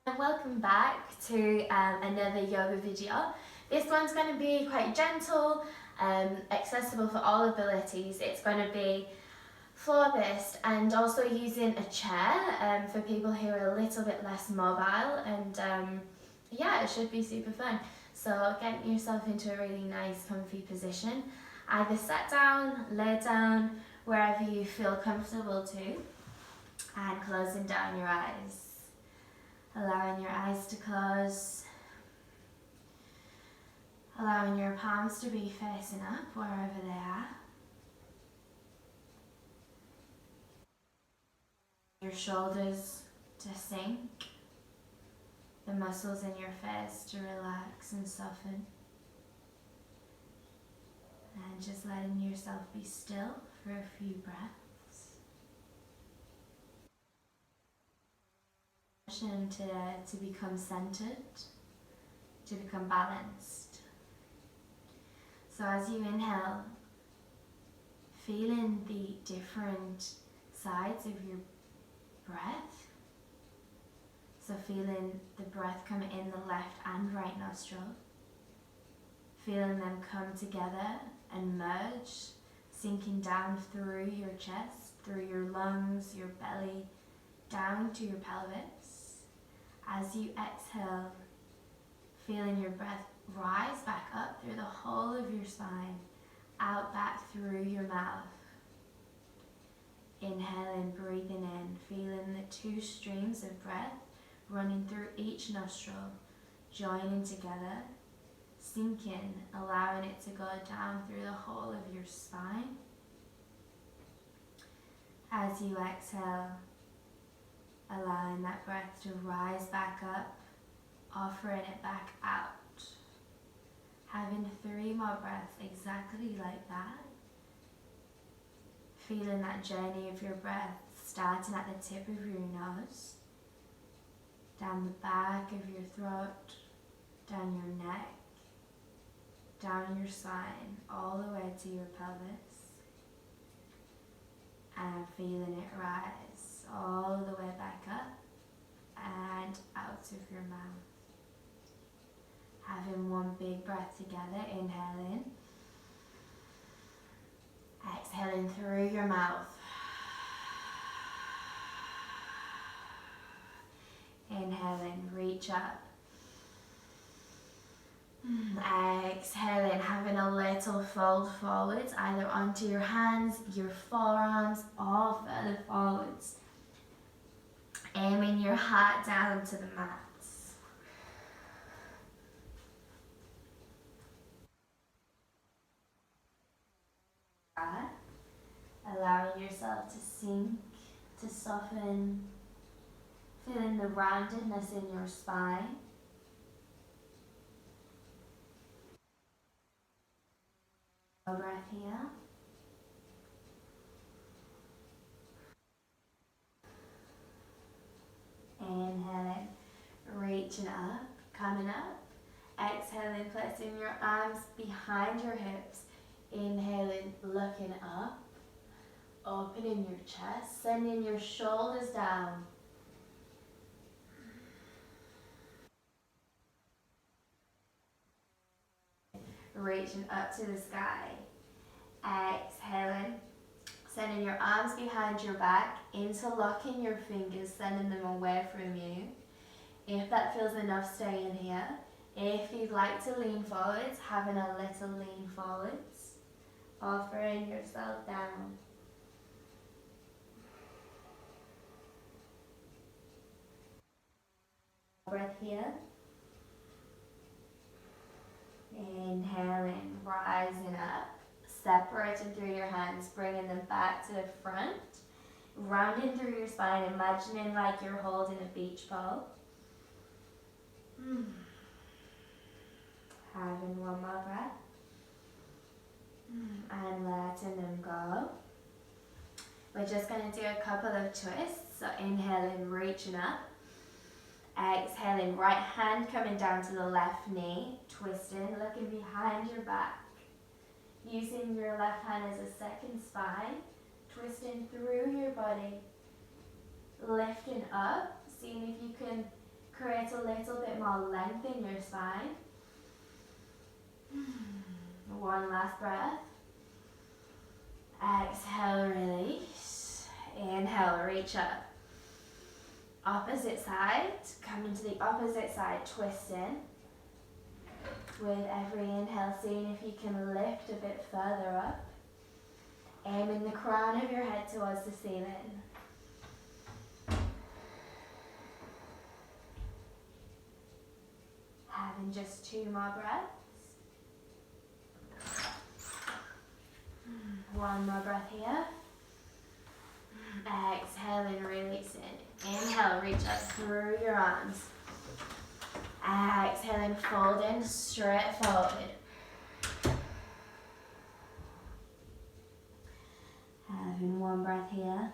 And welcome back to another yoga video. This one's going to be quite gentle, accessible for all abilities. It's going to be floor based and also using a chair for people who are a little bit less mobile, and yeah, it should be super fun. So get yourself into a really nice comfy position, either sat down, lay down, wherever you feel comfortable to, and closing down your eyes. Allowing your eyes to close, allowing your palms to be facing up wherever they are. Your shoulders to sink, the muscles in your face to relax and soften. And just letting yourself be still for a few breaths. To become centered, to become balanced. So as you inhale, feeling the different sides of your breath. So feeling the breath come in the left and right nostril. Feeling them come together and merge, sinking down through your chest, through your lungs, your belly, down to your pelvis. As you exhale, feeling your breath rise back up through the whole of your spine, out back through your mouth. Inhaling, breathing in, feeling the two streams of breath running through each nostril, joining together, sinking, allowing it to go down through the whole of your spine. As you exhale, allowing that breath to rise back up, offering it back out. Having 3 more breaths exactly like that. Feeling that journey of your breath starting at the tip of your nose, down the back of your throat, down your neck, down your spine, all the way to your pelvis. And feeling it rise all the way back up and out of your mouth. Having one big breath together, inhaling, exhaling through your mouth. Inhaling, reach up. Exhaling, having a little fold forwards, either onto your hands, your forearms, or further forwards. Aiming your heart down to the mats. Allowing yourself to sink, to soften, feeling the roundedness in your spine. Breath here. Inhaling, reaching up, coming up. Exhaling, placing your arms behind your hips. Inhaling, looking up, opening your chest, sending your shoulders down. Reaching up to the sky. Exhaling, sending your arms behind your back, interlocking your fingers, sending them away from you. If that feels enough, stay in here. If you'd like to lean forwards, having a little lean forwards, offering yourself down. Breath here. Inhaling, rising up, separating through your hands, bringing them back to the front, rounding through your spine, imagining like you're holding a beach ball. Having one more breath. And letting them go. We're just going to do a couple of twists. So inhaling, reaching up. Exhaling, right hand coming down to the left knee, twisting, looking behind your back. Using your left hand as a second spine, twisting through your body, lifting up, seeing if you can Create a little bit more length in your spine. One last breath. Exhale, release. Inhale, reach up. Opposite side, coming to the opposite side, twisting. With every inhale, seeing if you can lift a bit further up. Aiming the crown of your head towards the ceiling. Having just 2 more breaths. One more breath here. Exhaling, releasing. Inhale, reach up through your arms. Exhaling, folding straight forward. Having one breath here.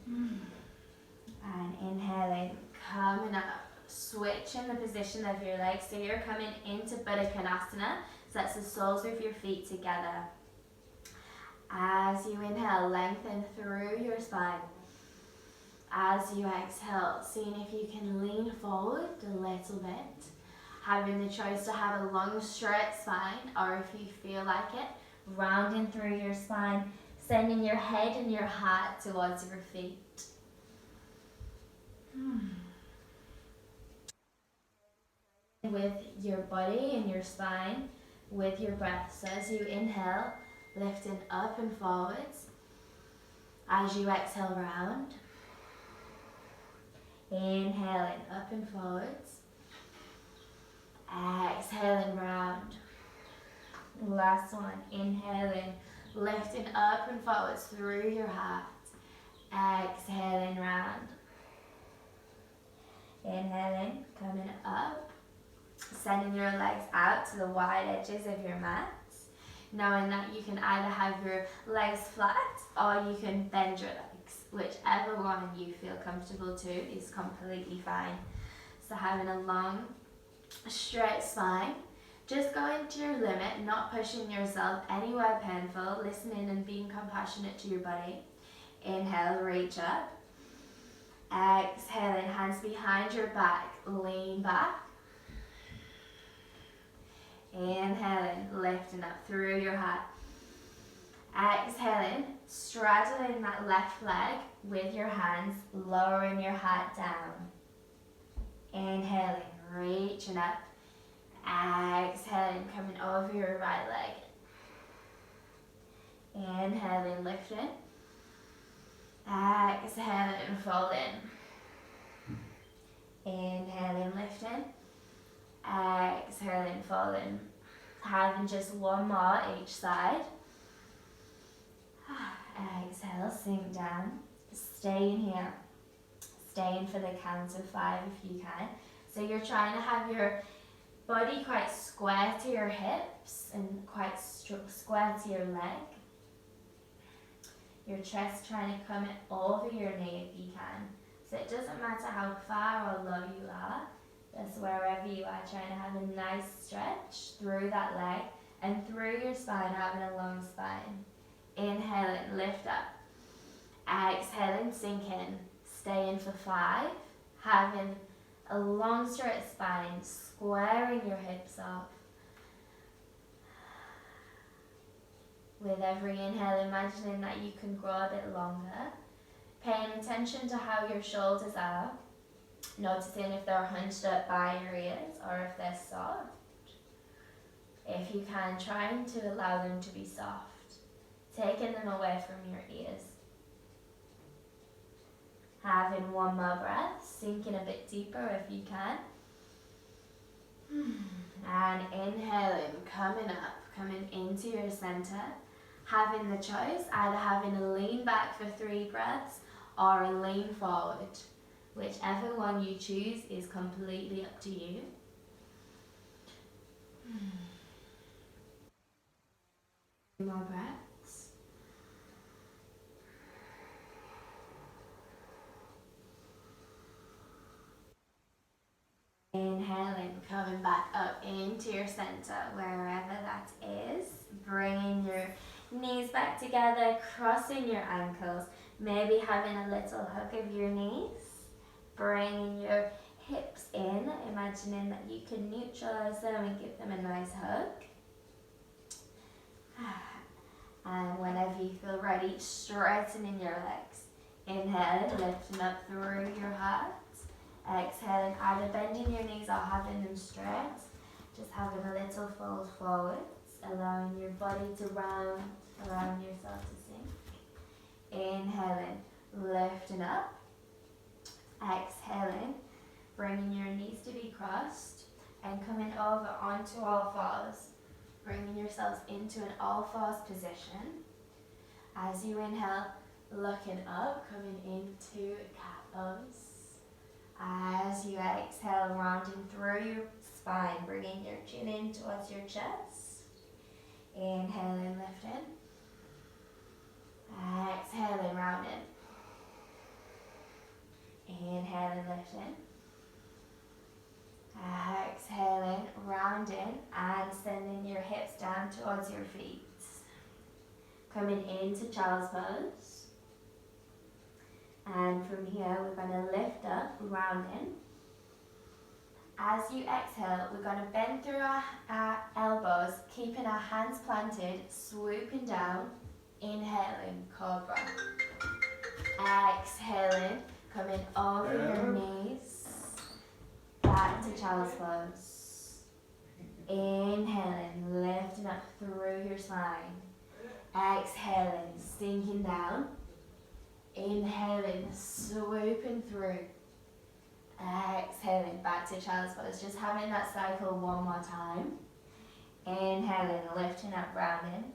And inhaling, coming up. Switching the position of your legs. So you're coming into Baddha Konasana. So that's the soles of your feet together. As you inhale, lengthen through your spine. As you exhale, seeing if you can lean forward a little bit. Having the choice to have a long straight spine, or if you feel like it, rounding through your spine, sending your head and your heart towards your feet. With your body and your spine, with your breath. So as you inhale, lifting up and forwards. As you exhale, round. Inhaling up and forwards. Exhaling, round. Last one. Inhaling, lifting up and forwards through your heart. Exhaling, round. Inhaling, coming up. Sending your legs out to the wide edges of your mats. Knowing that you can either have your legs flat or you can bend your legs. Whichever one you feel comfortable to is completely fine. So having a long, straight spine. Just going to your limit, not pushing yourself anywhere painful. Listening and being compassionate to your body. Inhale, reach up. Exhaling, hands behind your back, lean back. Inhaling, lifting up through your heart. Exhaling, straddling that left leg with your hands, lowering your heart down. Inhaling, reaching up. Exhaling, coming over your right leg. Inhaling, lifting. Exhaling, folding. Inhaling, lifting. Exhaling, folding. Having just one more each side. Exhale, sink down. Stay in here. Staying for the count of 5 if you can. So you're trying to have your body quite square to your hips and quite square to your leg. Your chest trying to come over your knee if you can. So it doesn't matter how far or low you are. Just wherever you are, trying to have a nice stretch through that leg and through your spine, having a long spine. Inhaling, lift up. Exhaling, sink in. Stay in for 5. Having a long straight spine, squaring your hips off. With every inhale, imagining that you can grow a bit longer. Paying attention to how your shoulders are. Noticing if they're hunched up by your ears or if they're soft. If you can, trying to allow them to be soft. Taking them away from your ears. Having one more breath, sinking a bit deeper if you can. And inhaling, coming up, coming into your center. Having the choice, either having a lean back for 3 breaths or a lean forward. Whichever one you choose is completely up to you. More breaths. Inhaling, coming back up into your center, wherever that is. Bringing your knees back together, crossing your ankles. Maybe having a little hug of your knees. bringing your hips in, imagining that you can neutralise them and give them a nice hug. And whenever you feel ready, straightening your legs. Inhale, lifting up through your heart. Exhaling, either bending your knees or having them straight. Just having a little fold forwards, allowing your body to round, allowing yourself to sink. Inhaling, lifting up. Exhaling, bringing your knees to be crossed and coming over onto all fours. Bringing yourselves into an all fours position. As you inhale, looking up, coming into cat pose. As you exhale, rounding through your spine, bringing your chin in towards your chest. Inhaling, lifting. Exhaling, rounding. Inhaling, lifting. Exhaling, rounding and sending your hips down towards your feet. Coming into child's pose. And from here we're going to lift up, rounding. As you exhale, we're going to bend through our elbows, keeping our hands planted, swooping down. Inhaling, cobra. Exhaling, coming over your knees. Back to child's pose. Inhaling, lifting up through your spine. Exhaling, sinking down. Inhaling, swooping through. Exhaling, back to child's pose. Just having that cycle one more time. Inhaling, lifting up, rounding.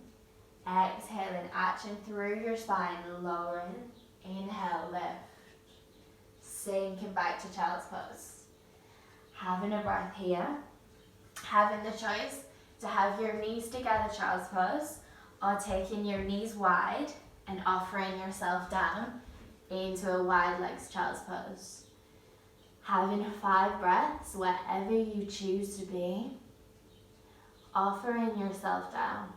Exhaling, arching through your spine, lowering. Inhale, lift. Sinking back to child's pose. Having a breath here, having the choice to have your knees together, child's pose, or taking your knees wide and offering yourself down into a wide legs child's pose. Having 5 breaths wherever you choose to be, offering yourself down.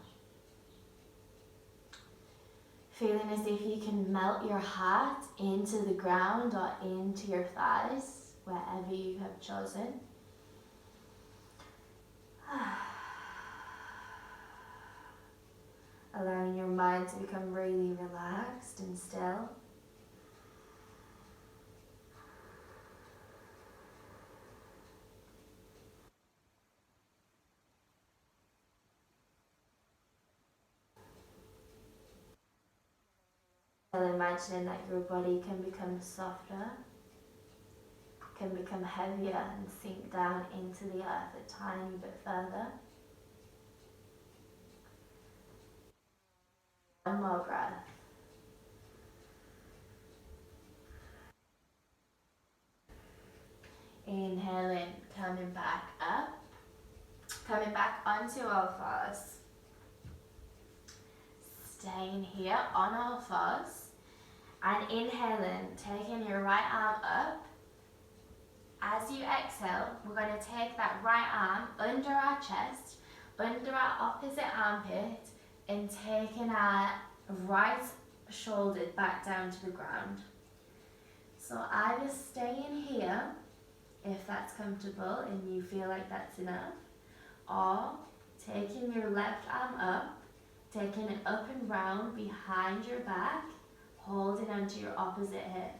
Feeling as if you can melt your heart into the ground or into your thighs, wherever you have chosen. Allowing your mind to become really relaxed and still. And imagining that your body can become softer, can become heavier and sink down into the earth a tiny bit further. One more breath. Inhaling, coming back up, coming back onto all fours. Staying here on all fours and inhaling, taking your right arm up. As you exhale, we're going to take that right arm under our chest, under our opposite armpit, and taking our right shoulder back down to the ground. So either staying here, if that's comfortable and you feel like that's enough, or taking your left arm up, taking it up and round behind your back, holding onto your opposite hip.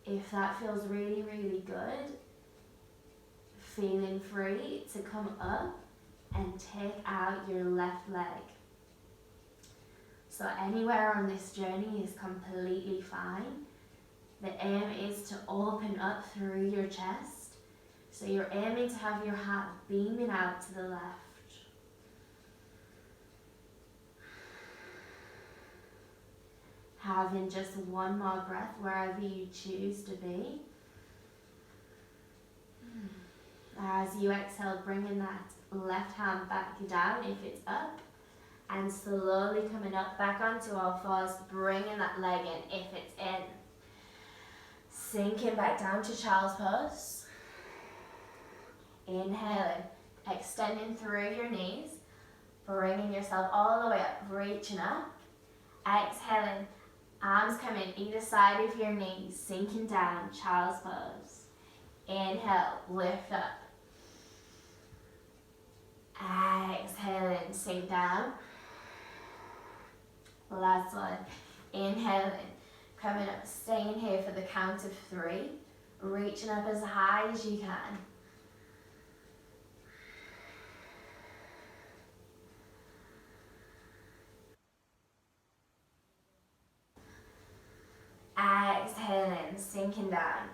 If that feels really, really good, feeling free to come up and take out your left leg. So anywhere on this journey is completely fine. The aim is to open up through your chest. So you're aiming to have your heart beaming out to the left. Having just one more breath wherever you choose to be. As you exhale, bringing that left hand back down if it's up, and slowly coming up back onto all fours, bringing that leg in if it's in. Sinking back down to child's pose. Inhaling, extending through your knees, bringing yourself all the way up, reaching up. Exhaling, Arms coming either side of your knees, sinking down, child's pose. Inhale, lift up. Exhaling, sink down. Last one. Inhaling, coming up, staying here for the count of 3. Reaching up as high as you can. Exhaling, sinking down.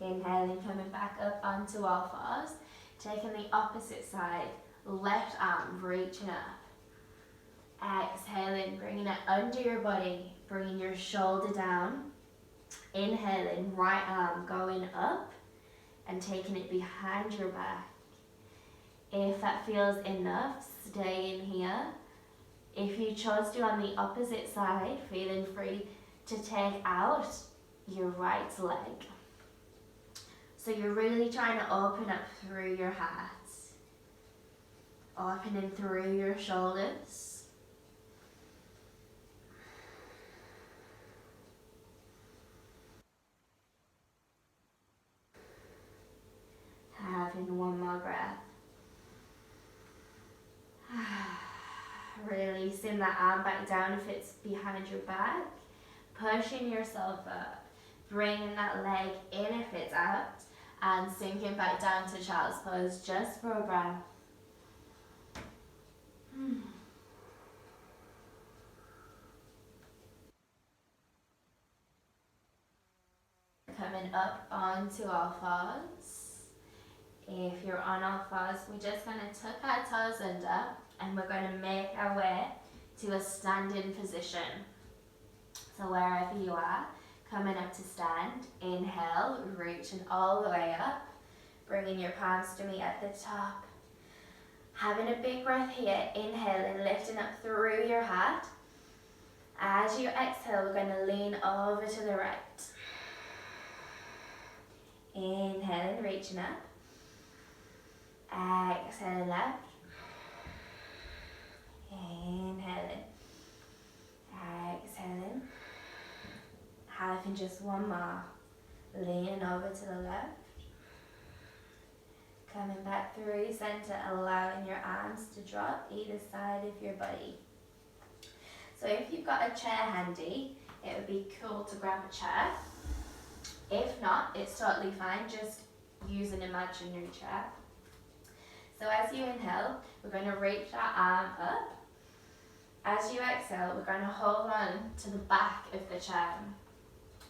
Inhaling, coming back up onto all fours. Taking the opposite side, left arm reaching up. Exhaling, bringing it under your body, bringing your shoulder down. Inhaling, right arm going up and taking it behind your back. If that feels enough, stay in here. If you chose to on the opposite side, feeling free to take out your right leg. So you're really trying to open up through your heart, opening through your shoulders. Having one more breath. Releasing that arm back down if it's behind your back. Pushing yourself up. Bringing that leg in if it's out. And sinking back down to child's pose just for a breath. Coming up onto all fours. If you're on all fours, we're just going to tuck our toes under and we're going to make our way to a standing position. So wherever you are, coming up to stand, inhale, reaching all the way up, bringing your palms to meet at the top. Having a big breath here, inhaling, lifting up through your heart. As you exhale, we're going to lean over to the right. Inhaling, reaching up. Exhaling left. Inhaling. Exhaling. Having just one more. Leaning over to the left. Coming back through center, allowing your arms to drop either side of your body. So if you've got a chair handy, it would be cool to grab a chair. If not, it's totally fine, just use an imaginary chair. So as you inhale, we're going to reach our arm up. As you exhale, we're going to hold on to the back of the chair.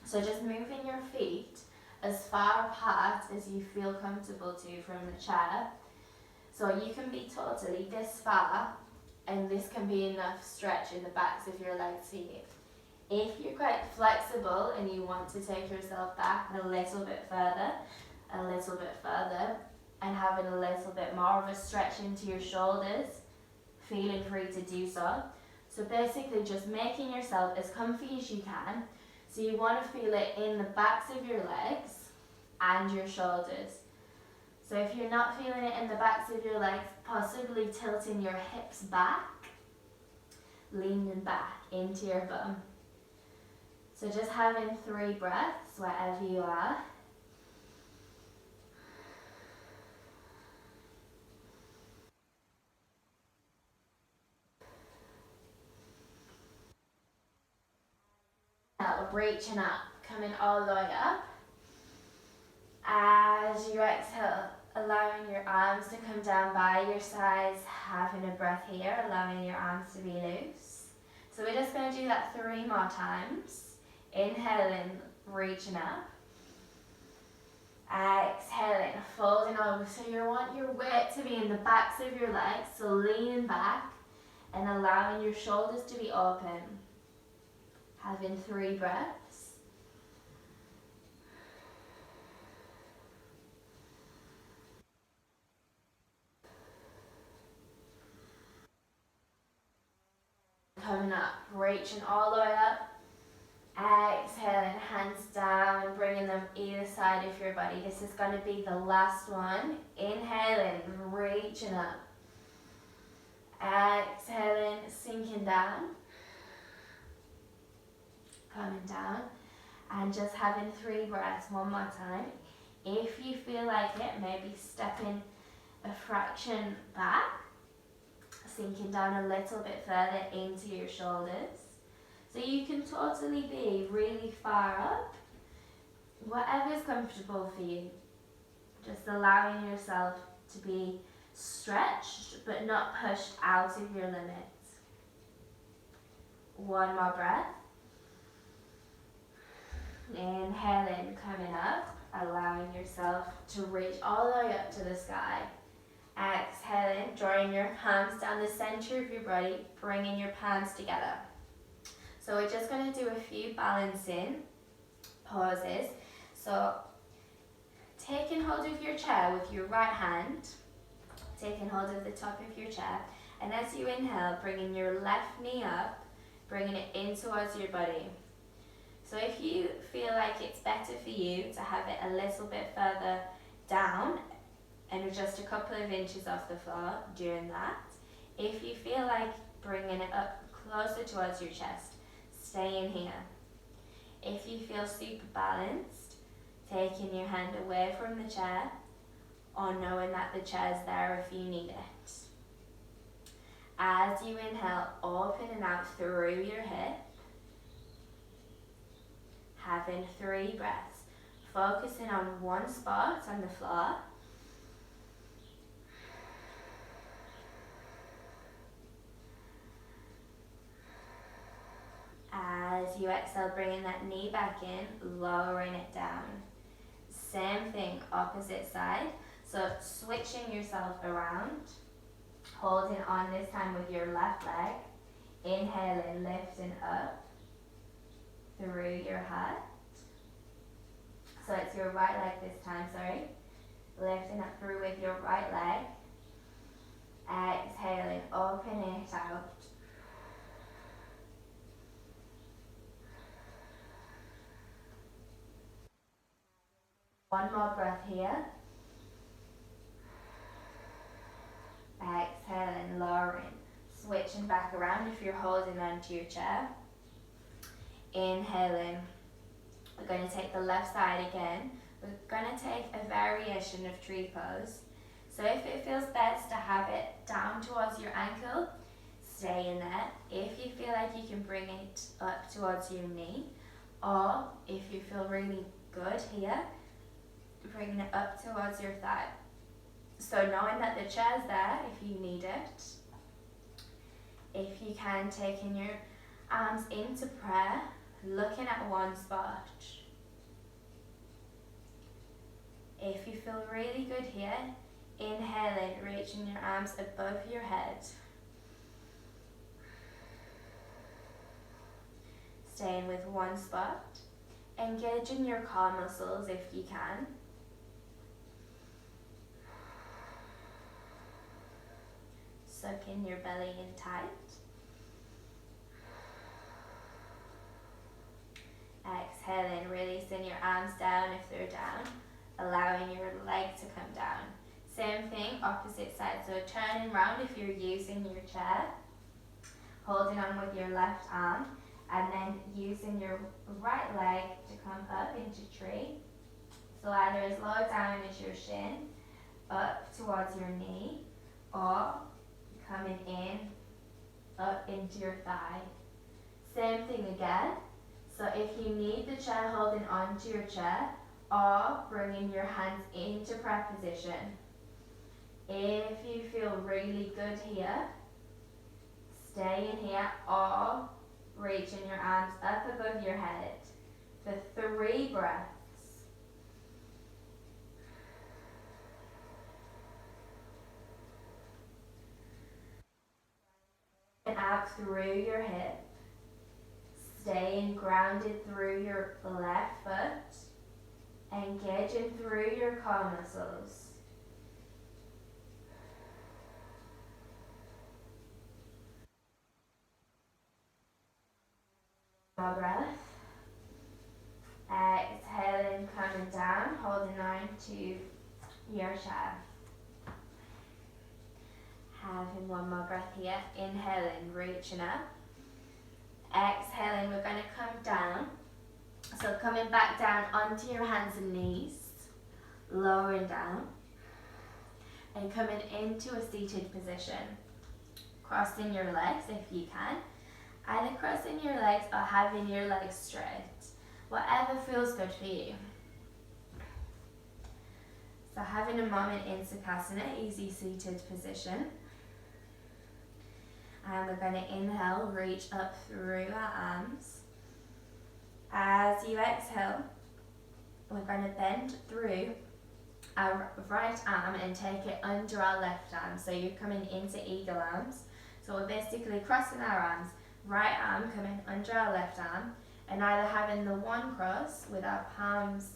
So just moving your feet as far apart as you feel comfortable to from the chair. So you can be totally this far, and this can be enough stretch in the backs of your legs here. If you're quite flexible and you want to take yourself back a little bit further, and having a little bit more of a stretch into your shoulders, feeling free to do so. So basically just making yourself as comfy as you can. So you want to feel it in the backs of your legs and your shoulders. So if you're not feeling it in the backs of your legs, possibly tilting your hips back, leaning back into your bum. So just having 3 breaths wherever you are. Now reaching up, coming all the way up. As you exhale, allowing your arms to come down by your sides, having a breath here, allowing your arms to be loose. So we're just going to do that 3 more times. Inhaling, reaching up. Exhaling, folding over. So you want your weight to be in the backs of your legs, so leaning back and allowing your shoulders to be open. Having 3 breaths. Coming up, reaching all the way up. Exhaling, hands down, bringing them either side of your body. This is going to be the last one. Inhaling, reaching up. Exhaling, sinking down. coming down, and just having 3 breaths one more time. If you feel like it, maybe stepping a fraction back, sinking down a little bit further into your shoulders. So you can totally be really far up, whatever's comfortable for you. Just allowing yourself to be stretched but not pushed out of your limits. One more breath. Inhaling, coming up, allowing yourself to reach all the way up to the sky. Exhaling, drawing your palms down the center of your body, bringing your palms together. So we're just going to do a few balancing pauses. So taking hold of your chair with your right hand, taking hold of the top of your chair, and as you inhale, bringing your left knee up, bringing it in towards your body. So if you feel like it's better for you to have it a little bit further down and just a couple of inches off the floor, doing that. If you feel like bringing it up closer towards your chest, stay in here. If you feel super balanced, taking your hand away from the chair, or knowing that the chair's there if you need it. As you inhale, opening out through your hip, having 3 breaths, focusing on one spot on the floor. As you exhale, bringing that knee back in, lowering it down. Same thing, opposite side. So switching yourself around, holding on this time with your left leg, inhaling, lifting up through your heart. So it's your right leg this time, sorry. Lifting up through with your right leg. Exhaling, open it out. One more breath here. Exhaling, lowering. Switching back around if you're holding onto your chair. Inhaling. We're going to take the left side again. We're going to take a variation of tree pose. So if it feels best to have it down towards your ankle, stay in there. If you feel like you can bring it up towards your knee, or if you feel really good here, bringing it up towards your thigh. So knowing that the chair's there if you need it. If you can, taking your arms into prayer, looking at one spot. If you feel really good here, inhaling, reaching your arms above your head. Staying with one spot. Engaging your core muscles if you can. Sucking your belly in tight. Exhaling, releasing your arms down if they're down, allowing your leg to come down. Same thing, opposite side. So turning round if you're using your chair, holding on with your left arm, and then using your right leg to come up into tree. So either as low down as your shin, up towards your knee, or coming in, up into your thigh. Same thing again. So if you need the chair, holding onto your chair, or bringing your hands into prayer position. If you feel really good here, stay in here, or reaching your arms up above your head for 3 breaths. And out through your hip, staying grounded through your left foot, engaging through your core muscles. More breath. Exhaling, coming down, holding on to your chair. Having one more breath here. Inhaling, reaching up. Exhaling, we're going to come down. coming back down onto your hands and knees, lowering down, and coming into a seated position. Crossing your legs if you can, either crossing your legs or having your legs straight, whatever feels good for you. So having a moment in Sukhasana, easy seated position. And we're going to inhale, reach up through our arms. As you exhale, we're going to bend through our right arm and take it under our left arm. So you're coming into eagle arms. So we're basically crossing our arms, right arm coming under our left arm, and either having the one cross with our palms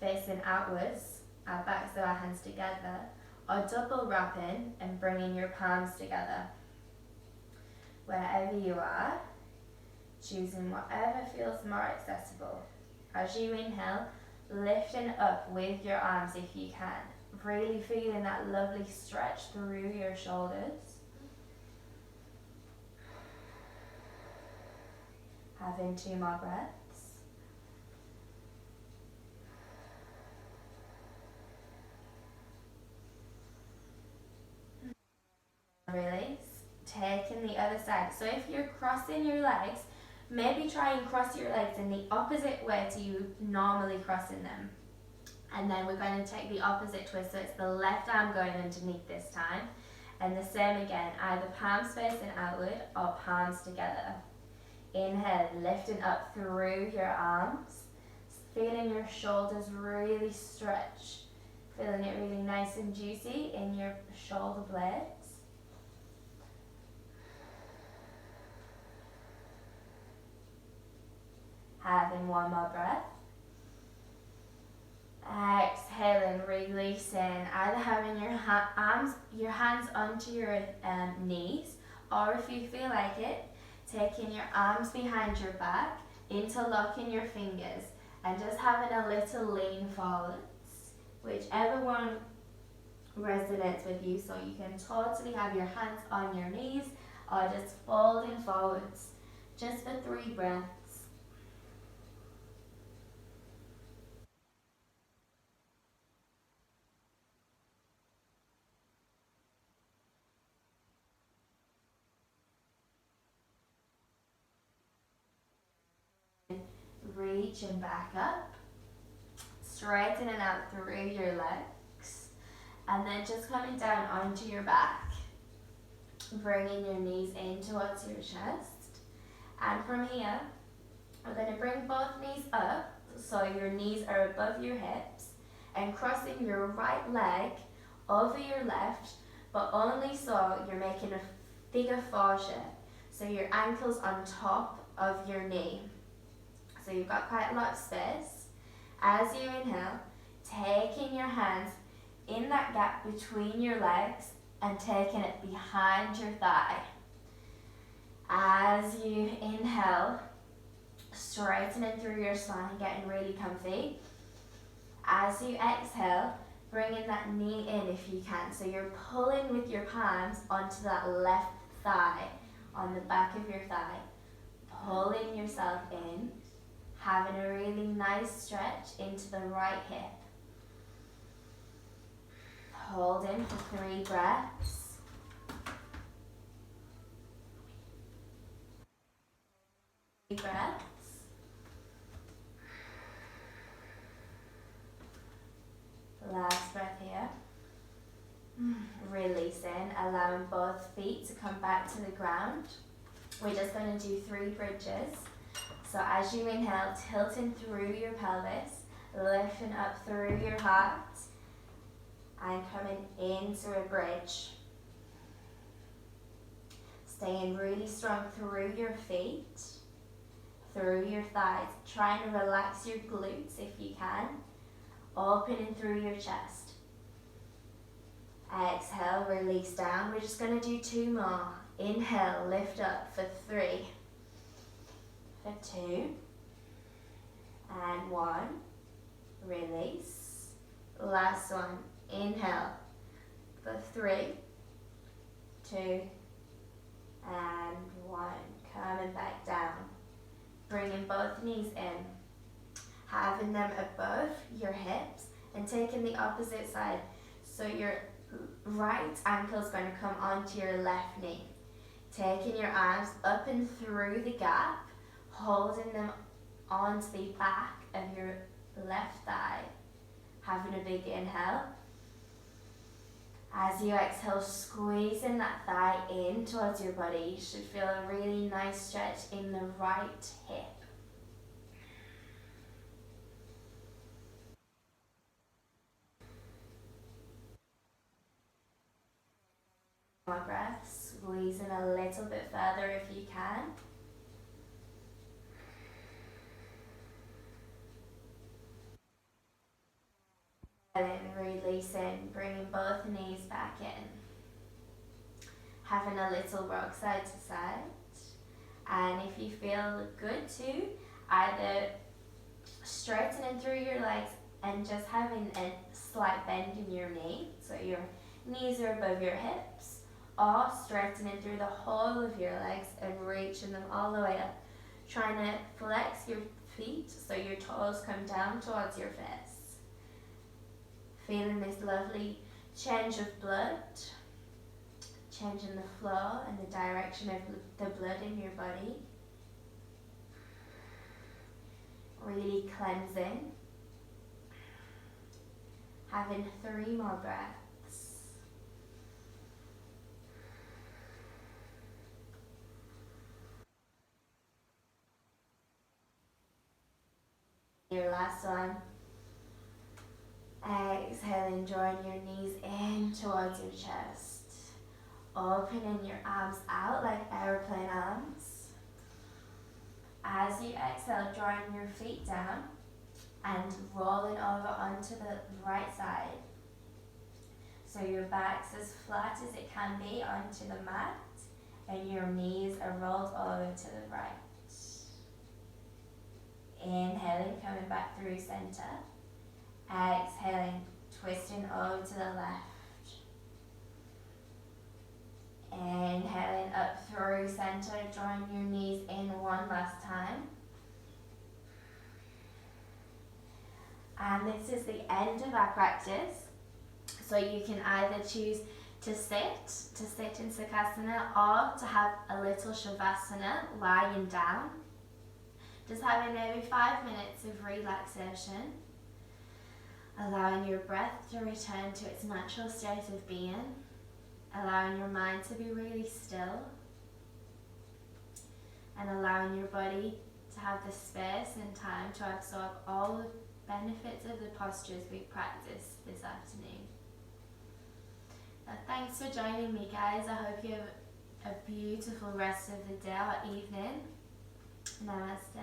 facing outwards, our backs of our hands together, or double wrapping and bringing your palms together. Wherever you are, choosing whatever feels more accessible. As you inhale, lifting up with your arms if you can, really feeling that lovely stretch through your shoulders. Having 2 more breaths. Release. Taking the other side. So if you're crossing your legs, maybe try and cross your legs in the opposite way to you normally crossing them. And then we're going to take the opposite twist, so it's the left arm going underneath this time. And the same again, either palms facing outward or palms together. Inhale, lifting up through your arms, feeling your shoulders really stretch, feeling it really nice and juicy in your shoulder blades. Having 1 more breath. Exhaling, releasing, either having your hands onto your knees, or if you feel like it, taking your arms behind your back, interlocking your fingers, and just having a little lean forwards, whichever one resonates with you. So you can totally have your hands on your knees or just folding forwards, just for 3 breaths. Reaching back up, straightening out through your legs, and then just coming down onto your back, bringing your knees in towards your chest. And from here, we're going to bring both knees up so your knees are above your hips, and crossing your right leg over your left, but only so you're making a figure 4 shape. So your ankle's on top of your knee. So you've got quite a lot of space. As you inhale, taking your hands in that gap between your legs and taking it behind your thigh. As you inhale, straightening through your spine, getting really comfy. As you exhale, bringing that knee in if you can. So you're pulling with your palms onto that left thigh, on the back of your thigh. Pulling yourself in. Having a really nice stretch into the right hip. Holding for 3 breaths. Breaths. Last breath here. Releasing, allowing both feet to come back to the ground. We're just going to do 3 bridges. So as you inhale, tilting through your pelvis, lifting up through your heart, and coming into a bridge. Staying really strong through your feet, through your thighs. Trying to relax your glutes if you can. Opening through your chest. Exhale, release down. We're just going to do 2 more. Inhale, lift up for 3. For 2, and 1, release. Last one, inhale for 3, 2, and 1. Coming back down, bringing both knees in, having them above your hips and taking the opposite side. So your right ankle is going to come onto your left knee. Taking your arms up and through the gap, holding them onto the back of your left thigh. Having a big inhale. As you exhale, squeezing that thigh in towards your body. You should feel a really nice stretch in the right hip. More breath, squeezing a little bit further if you can. And releasing, bringing both knees back in. Having a little rock side to side. And if you feel good too, either straightening through your legs and just having a slight bend in your knee, so your knees are above your hips, or straightening through the whole of your legs and reaching them all the way up. Trying to flex your feet so your toes come down towards your face. Feeling this lovely change of blood, changing the flow and the direction of the blood in your body. Really cleansing. Having 3 more breaths. Your last one. Exhaling, drawing your knees in towards your chest. Opening your arms out like airplane arms. As you exhale, drawing your feet down and rolling over onto the right side. So your back's as flat as it can be onto the mat and your knees are rolled over to the right. Inhaling, coming back through center. Exhaling, twisting over to the left. Inhaling up through center, drawing your knees in one last time. And this is the end of our practice. So you can either choose to sit in Sukhasana, or to have a little Shavasana, lying down. Just having maybe 5 minutes of relaxation. Allowing your breath to return to its natural state of being. Allowing your mind to be really still. And allowing your body to have the space and time to absorb all the benefits of the postures we practiced this afternoon. Now, thanks for joining me, guys. I hope you have a beautiful rest of the day or evening. Namaste.